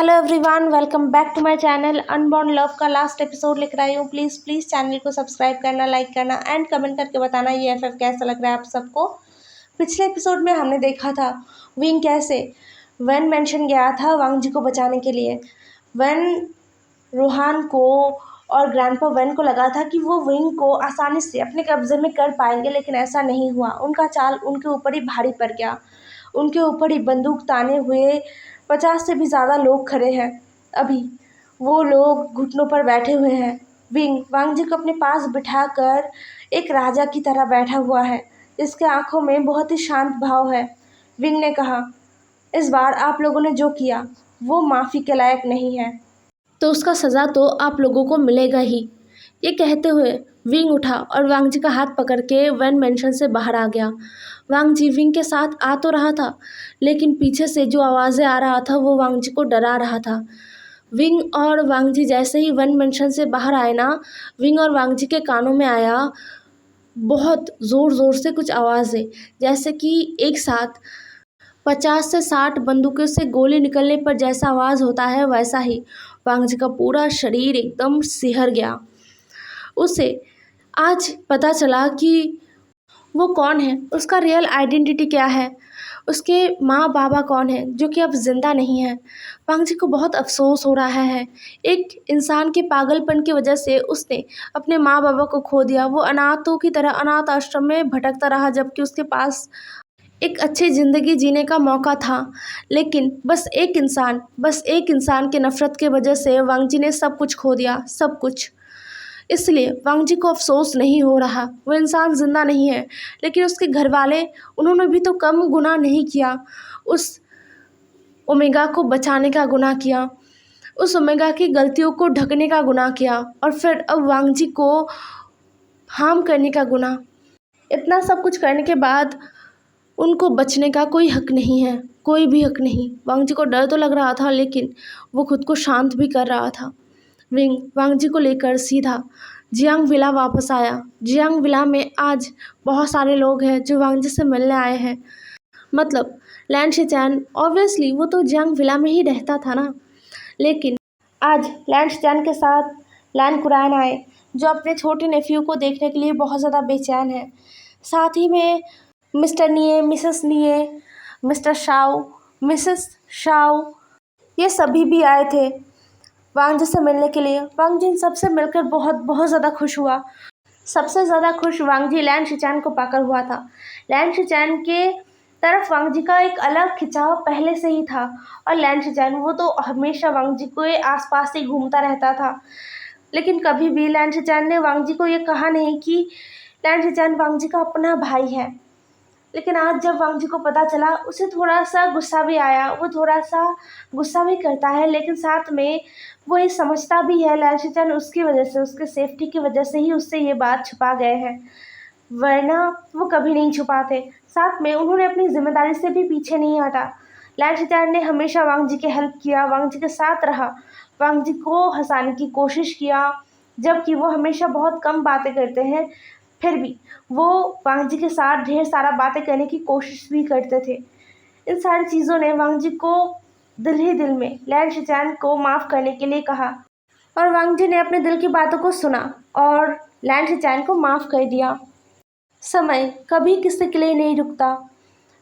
Hello everyone, welcome back to my channel. Unborn love का last episode लेकर आई हूँ। प्लीज़ चैनल को सब्सक्राइब करना, लाइक करना एंड कमेंट करके बताना ये एफएफ कैसा लग रहा है आप सबको। पिछले एपिसोड में हमने देखा था विंग कैसे वन मेंशन गया था वांग जी को बचाने के लिए। वन रूहान को और ग्रैंडपा वन को लगा था कि वो विंग को आसानी से अपने कब्जे में कर पाएंगे, लेकिन ऐसा नहीं हुआ। उनका चाल उनके ऊपर ही भारी पड़ गया। उनके ऊपर ही बंदूक ताने हुए 50 से भी ज़्यादा लोग खड़े हैं। अभी वो लोग घुटनों पर बैठे हुए हैं। विंग वांग जी को अपने पास बिठाकर एक राजा की तरह बैठा हुआ है, जिसके आंखों में बहुत ही शांत भाव है। विंग ने कहा, इस बार आप लोगों ने जो किया वो माफ़ी के लायक नहीं है, तो उसका सज़ा तो आप लोगों को मिलेगा ही। ये कहते हुए विंग उठा और वांग जी का हाथ पकड़ के वन मेंशन से बाहर आ गया। वांग जी विंग के साथ आ तो रहा था, लेकिन पीछे से जो आवाज़ें आ रहा था वो वांग जी को डरा रहा था। विंग और वांग जी जैसे ही वन मेंशन से बाहर आए ना, विंग और वांग जी के कानों में आया बहुत ज़ोर ज़ोर से कुछ आवाज़ें, जैसे कि एक साथ 50 से 60 बंदूकों से गोली निकलने पर जैसा आवाज़ होता है, वैसा ही वांग जी का पूरा शरीर एकदम सिहर गया। उसे आज पता चला कि वो कौन है, उसका रियल आइडेंटिटी क्या है, उसके माँ बाबा कौन है जो कि अब जिंदा नहीं है। वांग जी को बहुत अफसोस हो रहा है। एक इंसान के पागलपन की वजह से उसने अपने माँ बाबा को खो दिया। वो अनाथों की तरह अनाथ आश्रम में भटकता रहा, जबकि उसके पास एक अच्छी ज़िंदगी जीने का मौका था। लेकिन बस एक इंसान के नफ़रत की वजह से वांग जी ने सब कुछ खो दिया, सब कुछ। इसलिए वांग जी को अफसोस नहीं हो रहा। वो इंसान ज़िंदा नहीं है, लेकिन उसके घर वाले, उन्होंने भी तो कम गुनाह नहीं किया। उस ओमेगा को बचाने का गुनाह किया, उस ओमेगा की गलतियों को ढकने का गुनाह किया, और फिर अब वांग जी को हार्म करने का गुनाह। इतना सब कुछ करने के बाद उनको बचने का कोई हक नहीं है, कोई भी हक नहीं। वांग जी को डर तो लग रहा था, लेकिन वो खुद को शांत भी कर रहा था। विंग वांग जी को लेकर सीधा जियांग विला वापस आया। जियांग विला में आज बहुत सारे लोग हैं जो वांग जी से मिलने आए हैं। मतलब लैन शिचैन, ऑब्वियसली वो तो जियांग विला में ही रहता था ना, लेकिन आज लैन शिचैन के साथ लैन कुरान आए, जो अपने छोटे नेफ्यू को देखने के लिए बहुत ज़्यादा बेचैन है। साथ ही में मिस्टर निये, मिसेस निये, मिस्टर शाओ, मिसेस शाओ, ये सभी भी आए थे वांग जी से मिलने के लिए। वांग जी इन सबसे मिलकर बहुत ज़्यादा खुश हुआ। सबसे ज़्यादा खुश वांग जी लैन शिचैन को पाकर हुआ था। लैन शिचैन के तरफ वांग जी का एक अलग खिंचाव पहले से ही था, और लैन शिचैन वो तो हमेशा वांग जी के आसपास ही घूमता रहता था। लेकिन कभी भी लैन शिचैन ने वांग जी को ये कहा नहीं कि लैन शिचैन वांग जी का अपना भाई है। लेकिन आज जब वांग जी को पता चला, उसे थोड़ा सा गुस्सा भी आया। वो थोड़ा सा गुस्सा भी करता है, लेकिन साथ में वो ये समझता भी है लैन शिचैन उसकी वजह से, उसके सेफ्टी की वजह से ही उससे ये बात छुपा गए हैं, वरना वो कभी नहीं छुपाते। साथ में उन्होंने अपनी जिम्मेदारी से भी पीछे नहीं हटा। लैन शिचैन ने हमेशा वांग जी की हेल्प किया, वांग जी के साथ रहा, वांग जी को हंसाने की कोशिश किया, जबकि वो हमेशा बहुत कम बातें करते हैं, फिर भी वो वांग जी के साथ ढेर सारा बातें करने की कोशिश भी करते थे। इन सारी चीज़ों ने वांग जी को दिल ही दिल में लैन शिचैन को माफ़ करने के लिए कहा, और वांग जी ने अपने दिल की बातों को सुना और लैन शिचैन को माफ़ कर दिया। समय कभी किसी के लिए नहीं रुकता।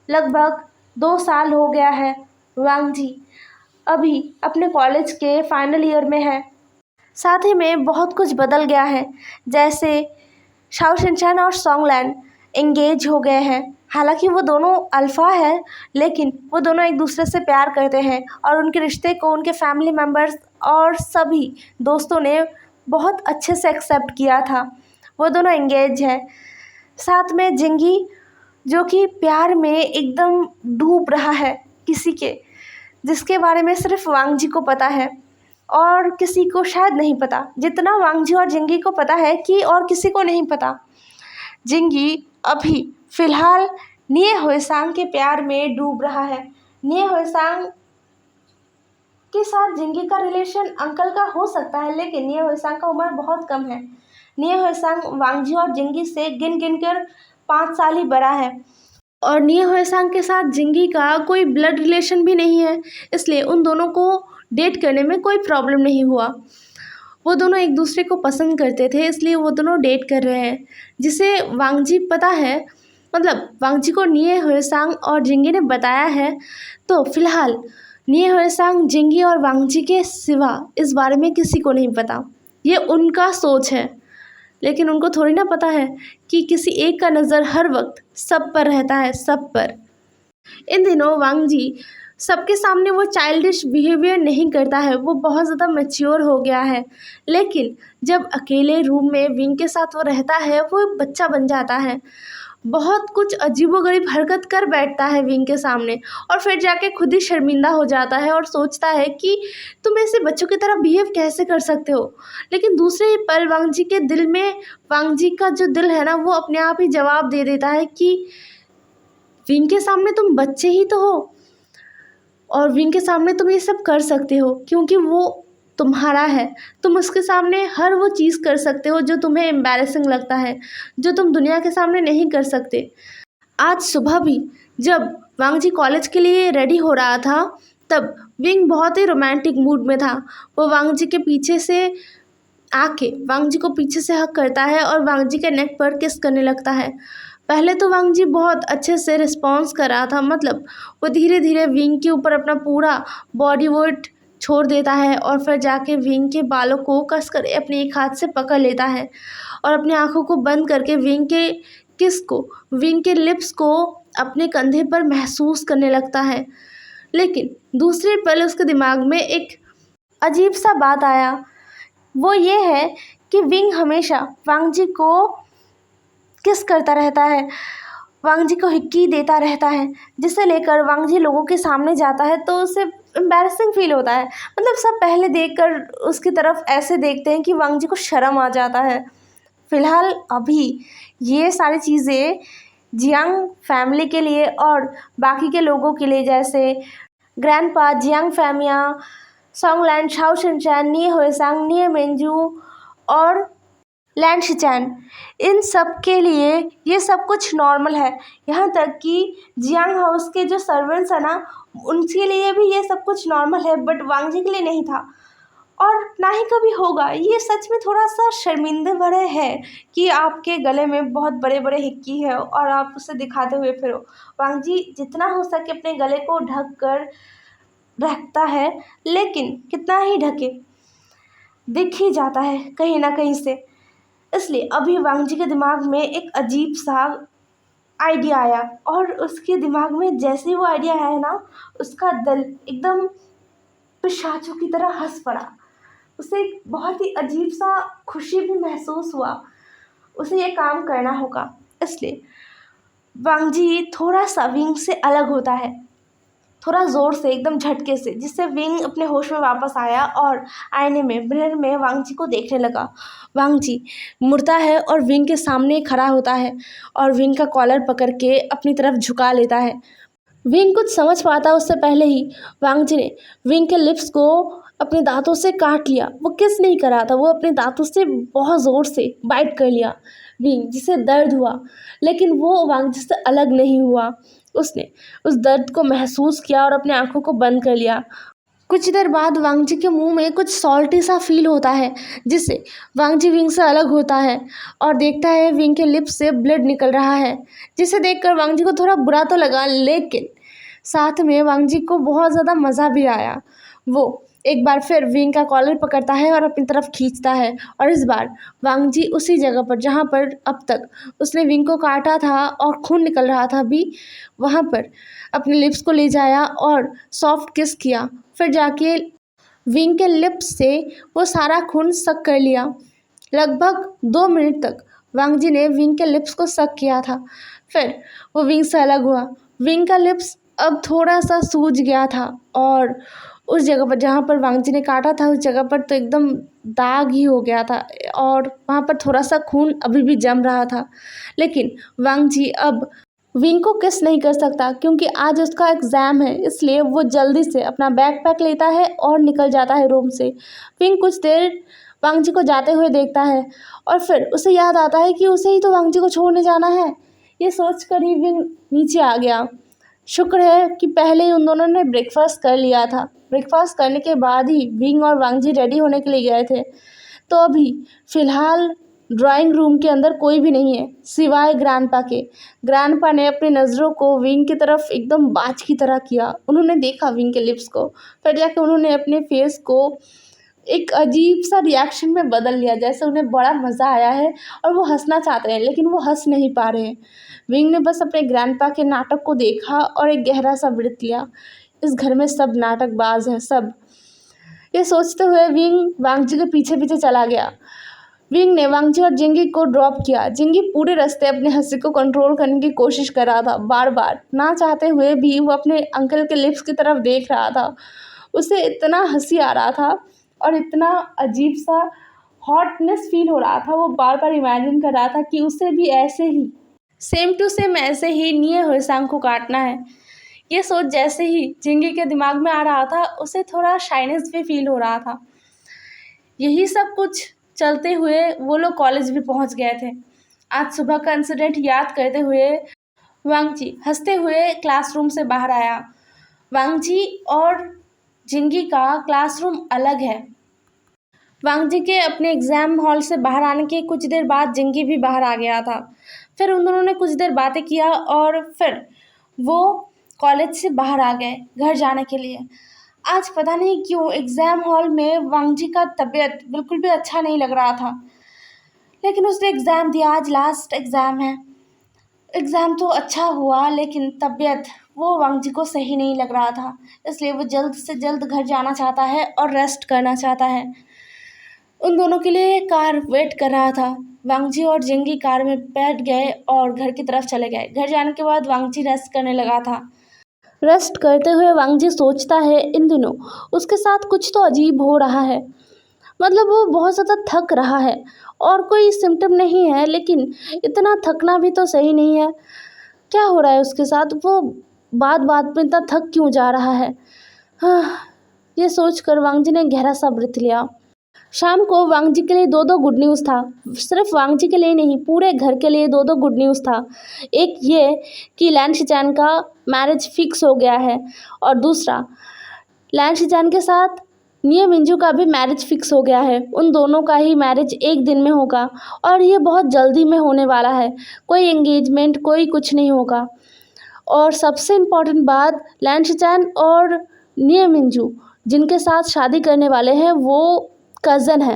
लगभग 2 साल हो गया है। वांग जी अभी अपने कॉलेज के फाइनल ईयर में है। साथ ही में बहुत कुछ बदल गया है, जैसे शाओ शिनचैन और सॉन्गलैन एंगेज हो गए हैं। हालांकि वो दोनों अल्फ़ा है, लेकिन वो दोनों एक दूसरे से प्यार करते हैं, और उनके रिश्ते को उनके फैमिली मेम्बर्स और सभी दोस्तों ने बहुत अच्छे से एक्सेप्ट किया था। वो दोनों एंगेज है। साथ में जिंगी, जो कि प्यार में एकदम डूब रहा है किसी के, जिसके बारे में सिर्फ वांग जी को पता है और किसी को शायद नहीं पता, जितना वांग जी और जिंगी को पता है कि और किसी को नहीं पता। जिंगी अभी फ़िलहाल निये हुएसांग के प्यार में डूब रहा है। निये हुएसांग के साथ जिंगी का रिलेशन अंकल का हो सकता है, लेकिन निये हुएसांग का उम्र बहुत कम है। निये हुएसांग वांग जी और जिंगी से गिन गिन कर 5 साल ही बड़ा है, और निये हुएसांग के साथ जिंगी का कोई ब्लड रिलेशन भी नहीं है। इसलिए उन दोनों को डेट करने में कोई प्रॉब्लम नहीं हुआ। वो दोनों एक दूसरे को पसंद करते थे, इसलिए वो दोनों डेट कर रहे हैं, जिसे वांगजी पता है, मतलब वांगजी को निये हुएसांग और जिंगी ने बताया है। तो फिलहाल निये हुएसांग, जिंगी और वांगजी के सिवा इस बारे में किसी को नहीं पता। ये उनका सोच है, लेकिन उनको थोड़ी ना पता है कि किसी एक का नज़र हर वक्त सब पर रहता है, सब पर। इन दिनों वांगजी सबके सामने वो चाइल्डिश बिहेवियर नहीं करता है, वो बहुत ज़्यादा मैच्योर हो गया है। लेकिन जब अकेले रूम में विंग के साथ वो रहता है, वो एक बच्चा बन जाता है। बहुत कुछ अजीबोगरीब हरकत कर बैठता है विंग के सामने, और फिर जाके खुद ही शर्मिंदा हो जाता है और सोचता है कि तुम ऐसे बच्चों की तरह बिहेव कैसे कर सकते हो। लेकिन दूसरे ही पल वांगजी के दिल में, वांगजी का जो दिल है ना, वो अपने आप ही जवाब दे देता है कि विंग के सामने तुम बच्चे ही तो हो, और विंग के सामने तुम ये सब कर सकते हो क्योंकि वो तुम्हारा है। तुम उसके सामने हर वो चीज़ कर सकते हो जो तुम्हें एम्बैरेसिंग लगता है, जो तुम दुनिया के सामने नहीं कर सकते। आज सुबह भी जब वांगजी कॉलेज के लिए रेडी हो रहा था, तब विंग बहुत ही रोमांटिक मूड में था। वो वांगजी के पीछे से आके वांगजी को पीछे से हक करता है और वांगजी के नेक पर किस करने लगता है। पहले तो वांगजी बहुत अच्छे से रिस्पॉन्स कर रहा था, मतलब वो धीरे धीरे विंग के ऊपर अपना पूरा बॉडी वेट छोड़ देता है और फिर जाके विंग के बालों को कसकर अपने एक हाथ से पकड़ लेता है और अपनी आंखों को बंद करके विंग के किस को, विंग के लिप्स को अपने कंधे पर महसूस करने लगता है। लेकिन दूसरे पल उसके दिमाग में एक अजीब सा बात आया। वो ये है कि विंग हमेशा वांगजी को किस करता रहता है, वांगजी को हिक्की देता रहता है, जिसे लेकर वांगजी लोगों के सामने जाता है तो उसे एम्बैरेसिंग फील होता है। मतलब सब पहले देखकर उसकी तरफ ऐसे देखते हैं कि वांगजी को शर्म आ जाता है। फ़िलहाल अभी ये सारी चीज़ें जियांग फैमिली के लिए और बाकी के लोगों के लिए, जैसे ग्रैंडपा, जियांग फैमिया, सोंगलैंड, शाओ शिनचैन, निये हुएसांग, निये मेंजू और लैंड शिचैन, इन सब के लिए ये सब कुछ नॉर्मल है। यहाँ तक कि जियांग हाउस के जो सर्वेंट्स हैं ना, उनके लिए भी ये सब कुछ नॉर्मल है, बट वांगजी के लिए नहीं था और ना ही कभी होगा। ये सच में थोड़ा सा शर्मिंदे भरे है कि आपके गले में बहुत बड़े बड़े हिक्की है और आप उसे दिखाते हुए फिरो। वांगजी जितना हो सके अपने गले को ढक कर रखता है, लेकिन कितना ही ढके दिख ही जाता है कहीं ना कहीं से। इसलिए अभी वांगजी के दिमाग में एक अजीब सा आइडिया आया और उसके दिमाग में जैसे ही वो आइडिया आया ना, उसका दिल एकदम पिशाचों की तरह हंस पड़ा। उसे एक बहुत ही अजीब सा खुशी भी महसूस हुआ। उसे ये काम करना होगा, इसलिए वांगजी थोड़ा सा विंग से अलग होता है, थोड़ा ज़ोर से, एकदम झटके से, जिससे विंग अपने होश में वापस आया और आईने में, मिरर में वांगजी को देखने लगा। वांगजी मुड़ता है और विंग के सामने खड़ा होता है और विंग का कॉलर पकड़ के अपनी तरफ झुका लेता है। विंग कुछ समझ पाता उससे पहले ही वांगजी ने विंग के लिप्स को अपने दांतों से काट लिया। वो किस नहीं कर रहा था, वो अपने दांतों से बहुत ज़ोर से बाइट कर लिया विंग, जिसे दर्द हुआ, लेकिन वो वांगजी से अलग नहीं हुआ। उसने उस दर्द को महसूस किया और अपने आंखों को बंद कर लिया। कुछ देर बाद वांगजी के मुंह में कुछ सॉल्टी सा फील होता है, जिससे वांगजी विंग से अलग होता है और देखता है विंग के लिप्स से ब्लड निकल रहा है, जिसे देखकर वांगजी को थोड़ा बुरा तो लगा, लेकिन साथ में वांगजी को बहुत ज़्यादा मज़ा भी आया। वो एक बार फिर विंग का कॉलर पकड़ता है और अपनी तरफ खींचता है और इस बार वांगजी उसी जगह पर जहाँ पर अब तक उसने विंग को काटा था और खून निकल रहा था भी, वहाँ पर अपने लिप्स को ले जाया और सॉफ्ट किस किया। फिर जाके विंग के लिप्स से वो सारा खून सक कर लिया। लगभग 2 मिनट तक वांगजी ने विंग के लिप्स को सक किया था। फिर वो विंग से अलग हुआ। विंग का लिप्स अब थोड़ा सा सूज गया था और उस जगह पर जहाँ पर वांगजी ने काटा था, उस जगह पर तो एकदम दाग ही हो गया था और वहाँ पर थोड़ा सा खून अभी भी जम रहा था। लेकिन वांगजी अब विंग को किस नहीं कर सकता क्योंकि आज उसका एग्ज़ाम है, इसलिए वो जल्दी से अपना बैग पैक लेता है और निकल जाता है रूम से। विंग कुछ देर वांगजी को जाते हुए देखता है और फिर उसे याद आता है कि उसे ही तो वांगजी को छोड़ने जाना है। ये सोच कर ही विंग नीचे आ गया। शुक्र है कि पहले ही उन दोनों ने ब्रेकफास्ट कर लिया था। ब्रेकफास्ट करने के बाद ही विंग और वांगजी रेडी होने के लिए गए थे। तो अभी फ़िलहाल ड्राइंग रूम के अंदर कोई भी नहीं है सिवाय ग्रैंडपा के। ग्रैंडपा ने अपनी नज़रों को विंग की तरफ एकदम बाज की तरह किया। उन्होंने देखा विंग के लिप्स को, फिर जाके उन्होंने अपने फेस को एक अजीब सा रिएक्शन में बदल लिया, जैसे उन्हें बड़ा मज़ा आया है और वो हंसना चाहते हैं लेकिन वो हंस नहीं पा रहे हैं। विंग ने बस अपने ग्रैंडपा के नाटक को देखा और एक गहरा सा व्रत लिया। इस घर में सब नाटकबाज हैं, सब। ये सोचते हुए विंग वांगजी के पीछे पीछे चला गया। विंग ने वांगजी और जिंगी को ड्रॉप किया। जिंगी पूरे रास्ते अपने हंसी को कंट्रोल करने की कोशिश कर रहा था, बार बार ना चाहते हुए भी वो अपने अंकल के लिप्स की तरफ देख रहा था। उसे इतना हंसी आ रहा था और इतना अजीब सा हॉटनेस फील हो रहा था। वो बार बार इमेजिन कर रहा था कि उसे भी ऐसे ही सेम टू सेम ऐसे ही निये हुए सांग को काटना है। ये सोच जैसे ही जिंगी के दिमाग में आ रहा था, उसे थोड़ा शाइनेस भी फील हो रहा था। यही सब कुछ चलते हुए वो लोग कॉलेज भी पहुंच गए थे। आज सुबह का इंसिडेंट याद करते हुए वांगजी हंसते हुए क्लासरूम से बाहर आया। वांगजी और जिंगी का क्लासरूम अलग है। वांगजी के अपने एग्ज़ाम हॉल से बाहर आने के कुछ देर बाद जिंगी भी बाहर आ गया था। फिर उन दोनों ने कुछ देर बातें किया और फिर वो कॉलेज से बाहर आ गए घर जाने के लिए। आज पता नहीं क्यों एग्ज़ाम हॉल में वांगजी का तबीयत बिल्कुल भी अच्छा नहीं लग रहा था, लेकिन उसने एग्ज़ाम दिया। आज लास्ट एग्ज़ाम है। एग्ज़ाम तो अच्छा हुआ लेकिन तबीयत वो वांगजी को सही नहीं लग रहा था, इसलिए वो जल्द से जल्द घर जाना चाहता है और रेस्ट करना चाहता है। उन दोनों के लिए कार वेट कर रहा था। वांगजी और जिंगी कार में बैठ गए और घर की तरफ चले गए। घर जाने के बाद वांगजी रेस्ट करने लगा था। रेस्ट करते हुए वांगजी सोचता है इन दिनों उसके साथ कुछ तो अजीब हो रहा है। मतलब वो बहुत ज़्यादा थक रहा है और कोई सिम्टम नहीं है, लेकिन इतना थकना भी तो सही नहीं है। क्या हो रहा है उसके साथ? वो बात बात में इतना थक क्यों जा रहा है? हाँ, ये सोचकर वांगजी ने गहरा सा ब्रीथ लिया। शाम को वांगजी के लिए दो दो गुड न्यूज़ था। सिर्फ वांगजी के लिए नहीं, पूरे घर के लिए दो दो गुड न्यूज़ था। एक ये कि लैन शिचान का मैरिज फिक्स हो गया है और दूसरा लैन शिचान के साथ निये मिंजू का भी मैरिज फिक्स हो गया है। उन दोनों का ही मैरिज एक दिन में होगा और ये बहुत जल्दी में होने वाला है। कोई एंगेजमेंट कोई कुछ नहीं होगा। और सबसे इम्पॉर्टेंट बात, लैन शिचान और निये मिंजू जिनके साथ शादी करने वाले हैं वो कज़न है।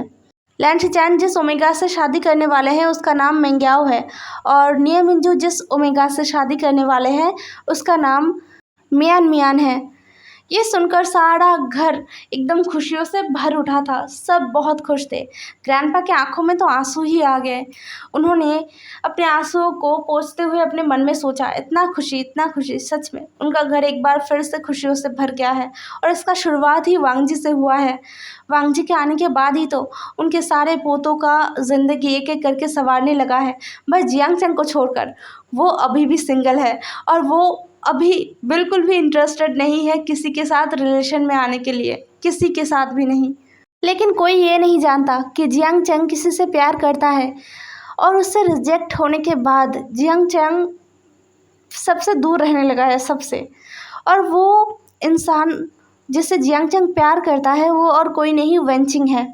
लैन शिचान जिस ओमेगा से शादी करने वाले हैं उसका नाम मेंग्याओ है और निये मिंजू जिस ओमेगा से शादी करने वाले हैं उसका नाम मियान मियान है। ये सुनकर सारा घर एकदम खुशियों से भर उठा था। सब बहुत खुश थे। ग्रैंडपा की आंखों में तो आंसू ही आ गए। उन्होंने अपने आंसुओं को पोंछते हुए अपने मन में सोचा, इतना खुशी, सच में उनका घर एक बार फिर से खुशियों से भर गया है और इसका शुरुआत ही वांगजी से हुआ है। वांगजी के आने के बाद ही तो उनके सारे पोतों का ज़िंदगी एक एक करके संवारने लगा है। बस जियांग चंग को छोड़कर वो अभी भी सिंगल है और वो अभी बिल्कुल भी इंटरेस्टेड नहीं है किसी के साथ रिलेशन में आने के लिए, किसी के साथ भी नहीं। लेकिन कोई ये नहीं जानता कि जियांग चंग किसी से प्यार करता है और उससे रिजेक्ट होने के बाद जियांग चंग सबसे दूर रहने लगा है, सबसे। और वो इंसान जिससे जियांग चंग प्यार करता है वो और कोई नहीं, वेंचिंग है।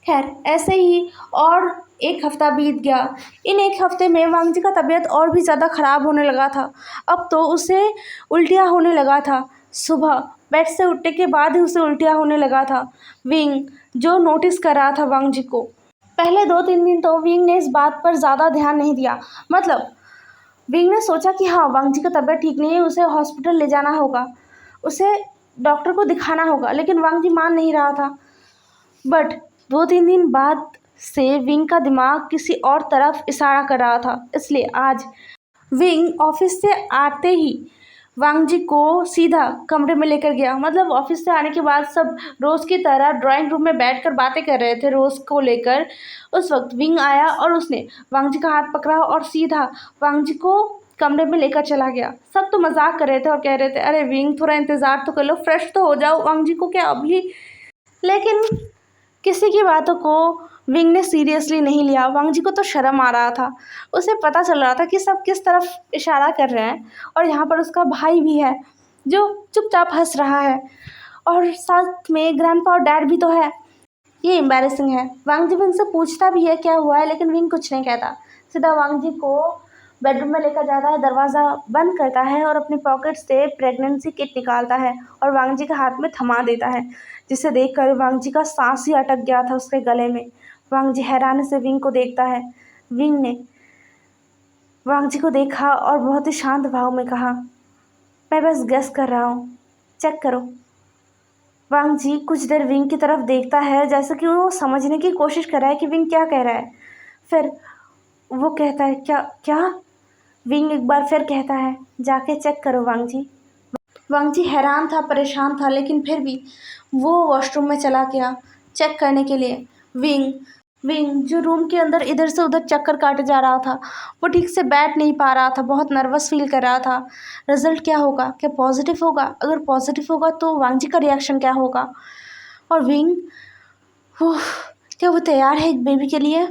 खैर, ऐसे ही और एक हफ़्ता बीत गया। इन एक हफ़्ते में वांगजी का तबीयत और भी ज़्यादा ख़राब होने लगा था। अब तो उसे उल्टियाँ होने लगा था। सुबह बेड से उठने के बाद ही उसे उल्टियाँ होने लगा था। विंग जो नोटिस कर रहा था वांगजी को, पहले 2-3 दिन तो विंग ने इस बात पर ज़्यादा ध्यान नहीं दिया। मतलब विंग ने सोचा कि हाँ, वांगजी का तबीयत ठीक नहीं है, उसे हॉस्पिटल ले जाना होगा, उसे डॉक्टर को दिखाना होगा, लेकिन वांगजी मान नहीं रहा था। बट 2-3 दिन बाद से विंग का दिमाग किसी और तरफ इशारा कर रहा था। इसलिए आज विंग ऑफिस से आते ही वांगजी को सीधा कमरे में लेकर गया। मतलब ऑफिस से आने के बाद सब रोज़ की तरह ड्राइंग रूम में बैठकर बातें कर रहे थे रोज़ को लेकर। उस वक्त विंग आया और उसने वांगजी का हाथ पकड़ा और सीधा वांगजी को कमरे में लेकर चला गया। सब तो मजाक कर रहे थे और कह रहे थे, अरे विंग थोड़ा इंतज़ार तो कर लो, फ्रेश तो हो जाओ, वांगजी को क्या अभी। लेकिन किसी की बातों को विंग ने सीरियसली नहीं लिया। वांग जी को तो शर्म आ रहा था। उसे पता चल रहा था कि सब किस तरफ इशारा कर रहे हैं, और यहाँ पर उसका भाई भी है जो चुपचाप हंस रहा है, और साथ में ग्रैंडपा और डैड भी तो है। ये एम्बैरेसिंग है। वांग जी विंग से पूछता भी है क्या हुआ है, लेकिन विंग कुछ नहीं कहता। सीधा वांग जी को बेडरूम में लेकर जाता है, दरवाज़ा बंद करता है और अपनी पॉकेट से प्रेगनेंसी किट निकालता है और वांग जी के हाथ में थमा देता है, जिसे देखकर वांग जी का सांस ही अटक गया था उसके गले में। वांग जी हैरानी से विंग को देखता है। विंग ने वांग जी को देखा और बहुत ही शांत भाव में कहा, मैं बस गेस कर रहा हूँ, चेक करो। वांग जी कुछ देर विंग की तरफ देखता है, जैसे कि वो समझने की कोशिश कर रहा है कि विंग क्या कह रहा है। फिर वो कहता है, क्या क्या? विंग एक बार फिर कहता है, जाके चेक करो वांग जी। वांग जी हैरान था, परेशान था, लेकिन फिर भी वो वॉशरूम में चला गया चेक करने के लिए। विंग विंग जो रूम के अंदर इधर से उधर चक्कर काटे जा रहा था, वो ठीक से बैठ नहीं पा रहा था, बहुत नर्वस फील कर रहा था। रिजल्ट क्या होगा? क्या पॉजिटिव होगा? अगर पॉजिटिव होगा तो वांग जी का रिएक्शन क्या होगा? और विंग, क्या वो तैयार है एक बेबी के लिए?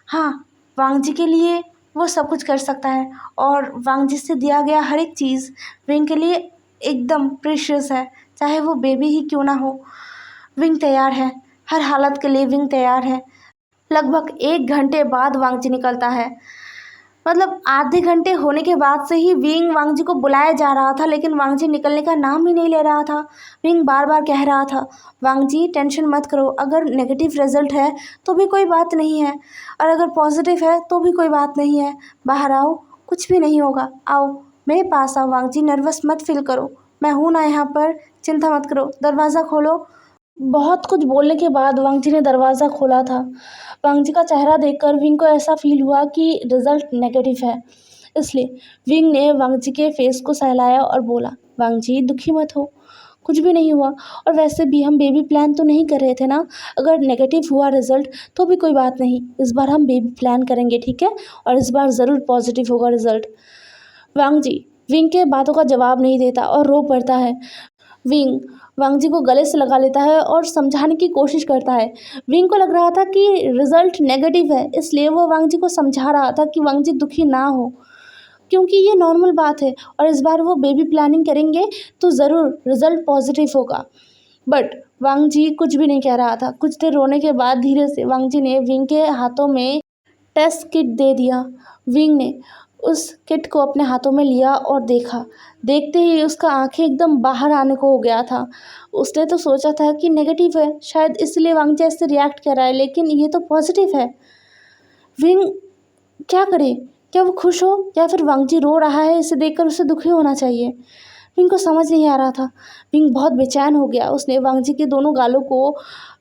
हाँ, वांग जी के लिए वो सब कुछ कर सकता है, और वांग जी से दिया गया हर एक चीज़ विंग के लिए एकदम प्रीशियस है, चाहे वो बेबी ही क्यों ना हो। विंग तैयार है, हर हालत के लिए विंग तैयार है। लगभग 1 घंटे बाद वांग जी निकलता है। मतलब आधे घंटे होने के बाद से ही विंग वांग जी को बुलाया जा रहा था, लेकिन वांग जी निकलने का नाम ही नहीं ले रहा था। विंग बार बार कह रहा था, वांग जी टेंशन मत करो, अगर नेगेटिव रिजल्ट है तो भी कोई बात नहीं है, और अगर पॉजिटिव है तो भी कोई बात नहीं है। बाहर आओ, कुछ भी नहीं होगा, आओ मेरे पास आओ। वांग जी नर्वस मत फील करो, मैं हूँ ना यहाँ पर, चिंता मत करो, दरवाज़ा खोलो। बहुत कुछ बोलने के बाद वांग जी ने दरवाज़ा खोला था। वांग जी का चेहरा देखकर विंग को ऐसा फील हुआ कि रिजल्ट नेगेटिव है, इसलिए विंग ने वांग जी के फेस को सहलाया और बोला, वांग जी दुखी मत हो, कुछ भी नहीं हुआ, और वैसे भी हम बेबी प्लान तो नहीं कर रहे थे ना, अगर नेगेटिव हुआ रिजल्ट तो भी कोई बात नहीं, इस बार हम बेबी प्लान करेंगे, ठीक है, और इस बार ज़रूर पॉजिटिव होगा रिजल्ट। वांग जी विंग के बातों का जवाब नहीं देता और रो पड़ता है। विंग वांग जी को गले से लगा लेता है और समझाने की कोशिश करता है। विंग को लग रहा था कि रिजल्ट नेगेटिव है, इसलिए वो वांग जी को समझा रहा था कि वांग जी दुखी ना हो, क्योंकि ये नॉर्मल बात है, और इस बार वो बेबी प्लानिंग करेंगे तो ज़रूर रिजल्ट पॉजिटिव होगा। बट वांग जी कुछ भी नहीं कह रहा था। कुछ देर रोने के बाद धीरे से वांग जी ने विंग के हाथों में टेस्ट किट दे दिया। विंग ने उस किट को अपने हाथों में लिया और देखा। देखते ही उसका आंखें एकदम बाहर आने को हो गया था। उसने तो सोचा था कि नेगेटिव है, शायद इसलिए वांग जी ऐसे रिएक्ट कर रहा है, लेकिन ये तो पॉजिटिव है। विंग क्या करे? क्या वो खुश हो, या फिर वांग जी रो रहा है, इसे देखकर उसे दुखी होना चाहिए? विंग को समझ नहीं आ रहा था। विंग बहुत बेचैन हो गया। उसने वांग जी के दोनों गालों को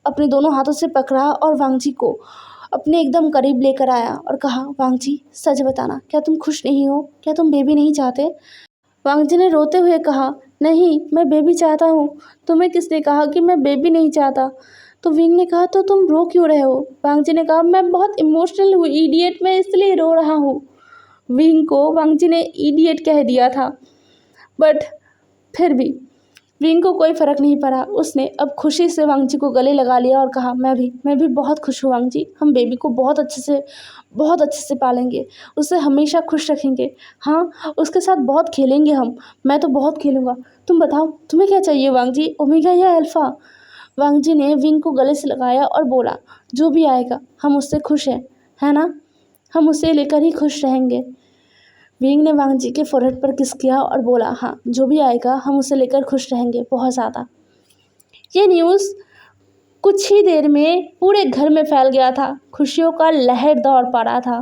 अपने दोनों हाथों से पकड़ा और वांग जी को अपने एकदम करीब लेकर आया और कहा, वांग जी सच बताना, क्या तुम खुश नहीं हो? क्या तुम बेबी नहीं चाहते? वांग जी ने रोते हुए कहा, नहीं, मैं बेबी चाहता हूँ। तुम्हें किसने कहा कि मैं बेबी नहीं चाहता? तो विंग ने कहा, तो तुम रो क्यों रहे हो? वांग जी ने कहा, मैं बहुत इमोशनल हूँ इडियट, मैं इसलिए रो रहा हूँ। विंग को वांग जी ने इडियट कह दिया था, बट फिर भी विंग को कोई फ़र्क नहीं पड़ा। उसने अब खुशी से वांग जी को गले लगा लिया और कहा, मैं भी बहुत खुश हूँ वांग जी, हम बेबी को बहुत अच्छे से पालेंगे, उसे हमेशा खुश रखेंगे। हाँ, उसके साथ बहुत खेलेंगे हम, मैं तो बहुत खेलूँगा। तुम बताओ, तुम्हें क्या चाहिए वांग जी, ओमेगा या अल्फ़ा? वांग जी ने विंग को गले से लगाया और बोला, जो भी आएगा हम उससे खुश हैं, है ना? हम उसे लेकर ही खुश रहेंगे। विंग ने वांग जी के फोrehead पर किस किया और बोला, हाँ, जो भी आएगा हम उसे लेकर खुश रहेंगे, बहुत ज़्यादा। ये न्यूज़ कुछ ही देर में पूरे घर में फैल गया था। खुशियों का लहर दौड़ पड़ा था।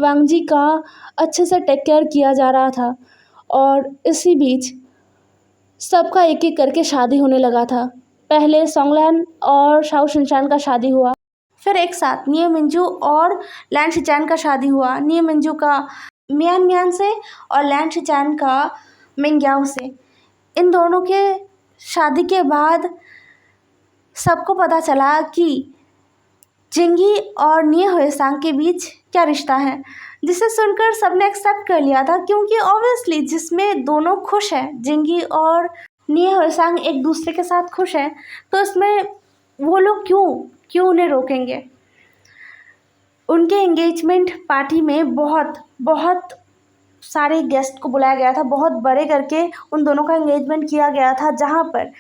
वांग जी का अच्छे से टेक केयर किया जा रहा था, और इसी बीच सबका एक एक करके शादी होने लगा था। पहले सोंगलैन और शाओ शिनचान का शादी हुआ, फिर एक साथ निये मिंजू और लैन शिचैन का शादी हुआ। निये मिंजू का मियान मियान से और लैन शिचैन का मिंग्याओ से। इन दोनों के शादी के बाद सबको पता चला कि जिंगी और निये हुएसांग के बीच क्या रिश्ता है, जिसे सुनकर सबने एक्सेप्ट कर लिया था, क्योंकि ऑब्वियसली जिसमें दोनों खुश हैं, जिंगी और निये हुएसांग एक दूसरे के साथ खुश हैं, तो इसमें वो लोग क्यों उन्हें रोकेंगे। उनके एंगेजमेंट पार्टी में बहुत बहुत सारे गेस्ट को बुलाया गया था, बहुत बड़े करके उन दोनों का एंगेजमेंट किया गया था, जहाँ पर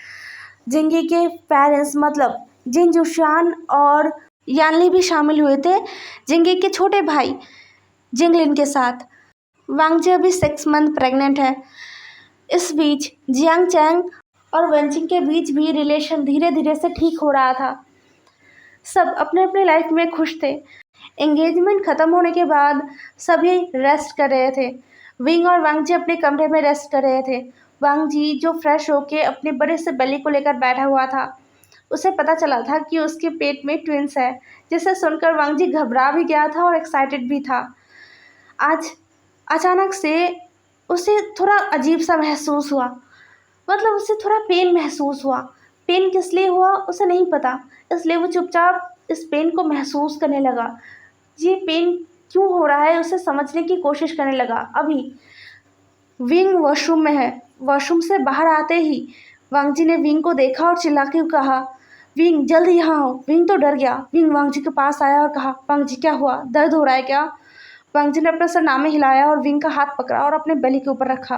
जिंगी के पेरेंट्स मतलब जिन जुशियान और यानली भी शामिल हुए थे, जिंगी के छोटे भाई जिंगलिन के साथ। वांगजी अभी 6 मंथ प्रेग्नेंट है। इस बीच जियांग चैंग और वेंचिंग के बीच भी रिलेशन धीरे धीरे से ठीक हो रहा था। सब अपने अपने लाइफ में खुश थे। एंगेजमेंट ख़त्म होने के बाद सभी रेस्ट कर रहे थे। विंग और वांगजी अपने कमरे में रेस्ट कर रहे थे। वांगजी जो फ्रेश होके अपने बड़े से बेली को लेकर बैठा हुआ था, उसे पता चला था कि उसके पेट में ट्विंस है, जिसे सुनकर वांगजी घबरा भी गया था और एक्साइटेड भी था। आज अचानक से उसे थोड़ा अजीब सा महसूस हुआ, मतलब उसे थोड़ा पेन महसूस हुआ। पेन किस लिए हुआ उसे नहीं पता, इसलिए वो चुपचाप इस पेन को महसूस करने लगा। ये पेन क्यों हो रहा है उसे समझने की कोशिश करने लगा। अभी विंग वॉशरूम में है। वॉशरूम से बाहर आते ही वांगजी ने विंग को देखा और चिल्ला के कहा, विंग जल्दी यहाँ आओ। विंग तो डर गया। विंग वांगजी के पास आया और कहा, वांगजी क्या हुआ, दर्द हो रहा है क्या? वांगजी ने अपना सर नामे हिलाया और विंग का हाथ पकड़ा और अपने बेली के ऊपर रखा।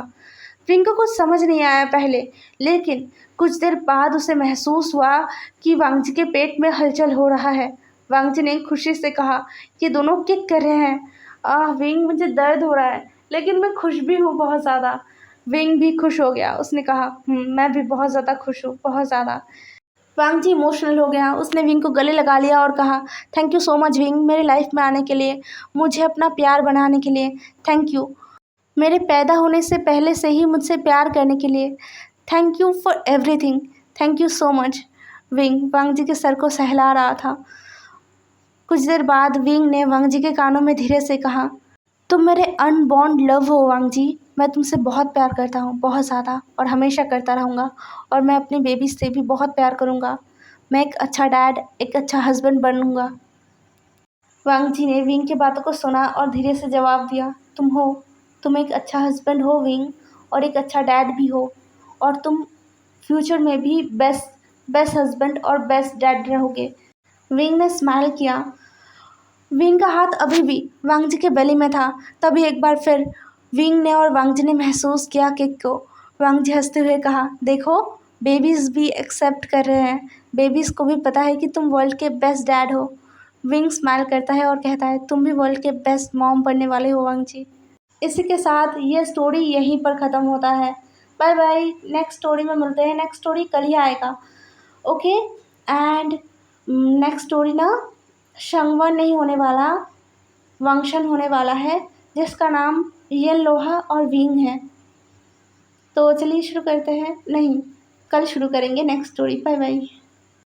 विंग को कुछ समझ नहीं आया पहले, लेकिन कुछ देर बाद उसे महसूस हुआ कि वांगजी के पेट में हलचल हो रहा है। वांगजी ने खुशी से कहा, ये दोनों किक कर रहे हैं। विंग मुझे दर्द हो रहा है, लेकिन मैं खुश भी हूँ बहुत ज़्यादा। विंग भी खुश हो गया। उसने कहा, मैं भी बहुत ज़्यादा खुश हूँ, बहुत ज़्यादा। वांगजी इमोशनल हो गया। उसने विंग को गले लगा लिया और कहा, thank you so much wing, मेरी लाइफ में आने के लिए, मुझे अपना प्यार बनाने के लिए। थैंक यू, मेरे पैदा होने से पहले से ही मुझसे प्यार करने के लिए। Thank you for everything. Thank you so much. विंग वांगजी के सर को सहला रहा था। कुछ देर बाद विंग ने वांगजी के कानों में धीरे से कहा, तुम मेरे अनबॉर्न लव हो वांगजी। मैं तुमसे बहुत प्यार करता हूँ, बहुत ज़्यादा, और हमेशा करता रहूँगा। और मैं अपनी बेबी से भी बहुत प्यार करूँगा। मैं एक अच्छा डैड, एक अच्छा हस्बैंड बनूँगा। वांगजी ने विंग की बातों को सुना और धीरे से जवाब दिया, तुम हो, तुम एक अच्छा हस्बैंड हो विंग, और एक अच्छा डैड भी हो, और तुम फ्यूचर में भी बेस्ट हस्बैंड और बेस्ट डैड रहोगे। विंग ने स्माइल किया। विंग का हाथ अभी भी वांगजी के बेली में था। तभी एक बार फिर विंग ने और वांगजी ने महसूस किया किक को। वांगजी हंसते हुए कहा, देखो बेबीज़ भी एक्सेप्ट कर रहे हैं। बेबीज़ को भी पता है कि तुम वर्ल्ड के बेस्ट डैड हो। विंग स्माइल करता है और कहता है, तुम भी वर्ल्ड के बेस्ट मॉम बनने वाले हो वांगजी। इसी के साथ ये स्टोरी यहीं पर ख़त्म होता है। बाय बाय, नेक्स्ट स्टोरी में मिलते हैं। नेक्स्ट स्टोरी कल ही आएगा, ओके। एंड नेक्स्ट स्टोरी ना शंगवन नहीं होने वाला, वांगशन होने वाला है, जिसका नाम येन लोहा और विंग है। तो चलिए शुरू करते हैं। नहीं, कल शुरू करेंगे नेक्स्ट स्टोरी। Bye bye.